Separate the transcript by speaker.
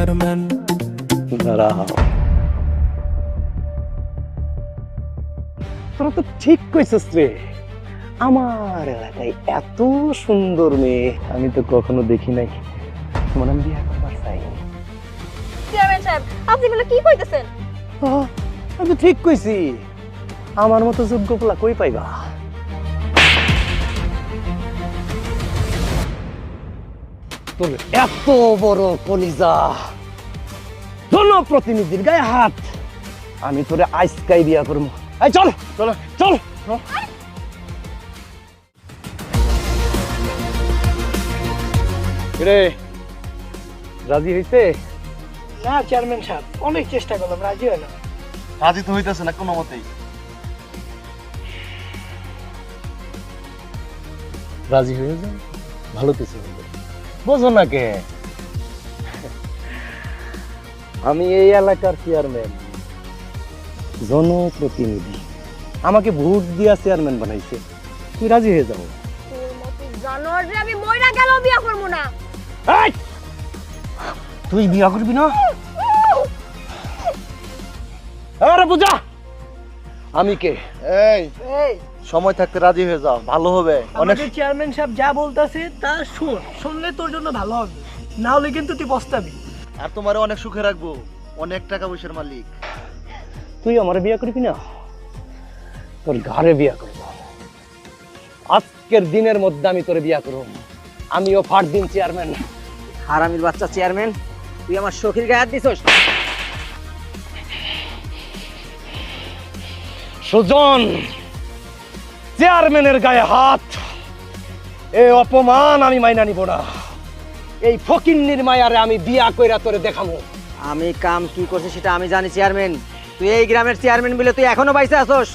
Speaker 1: Chairman.
Speaker 2: দাঁড়াও, তোরা তো ঠিক কইছিস রে। আমার এলাকায় এত সুন্দর মেয়ে আমি তো কখনো দেখি নাই। তোমার আমি বিয়ে করবার চাই।
Speaker 3: চেয়ারম্যান সাহেব, আপনি বলে কি কইতেছেন?
Speaker 2: আমি তো ঠিক কইছি, আমার মতো যোগ্য পোলা কই পাইবা? তোর এত বড় কলিজা, জনপ্রতিনিধির গায়ে হাত, আমি তোরে আইসকাই বিয়া করবো। এই চল চল চল। রে রাজি হইছে?
Speaker 4: না চেয়ারম্যান সাহেব, অনেক চেষ্টা করলাম, রাজি হয় না।
Speaker 5: রাজি তো হইতেছে না কোনো মতেই।
Speaker 2: রাজি হয়ে যান, ভালো কিছু হবে। বোঝো না কে, আমি এই এলাকার চেয়ারম্যান, জনপ্রতিনিধি। আমাকে ভোট দিয়া চেয়ারম্যান বানাইছে। তুই রাজি হয়ে যাবো?
Speaker 3: তোর মতো জানোয়ারে আমি মইরা গেল বিয়া করব না।
Speaker 2: এই! তুই বিয়া করবি না? আরে বুঝা আমি কে।
Speaker 5: এই
Speaker 4: এই
Speaker 5: সময় থাকতে রাজি হয়ে যাও, ভালো হবে অনেক।
Speaker 4: আমাদের চেয়ারম্যান সাহেব যা বলতাছে তা শুন, শুনলে তোর জন্য ভালো হবে, না হলে কিন্তু তুই পস্তাবি।
Speaker 5: আর তোমারে অনেক সুখে রাখবো, অনেক টাকা পয়সার মালিক।
Speaker 2: তুই আমার বিয়া করবি না? তোর ঘরে বিয়া করব। আজকের দিনের মধ্যে আমি তোর বিয়া করব। আমিও ফারদিন চেয়ারম্যান।
Speaker 6: হারামির বাচ্চা চেয়ারম্যান, তুই আমার সখীর গায়ে হাত দিছস।
Speaker 2: সুজন, চেয়ারম্যানের গায়ে হাত, এই অপমান আমি মাইনা নিব না। এই ফকিন্নির মায়ারে আমি বিয়া কইরা তোরে দেখামু।
Speaker 6: আমি কাম কি করছি সেটা আমি জানি চেয়ারম্যান। তুই এই গ্রামের চেয়ারম্যান বলে তুই এখনো বাইসে আছস।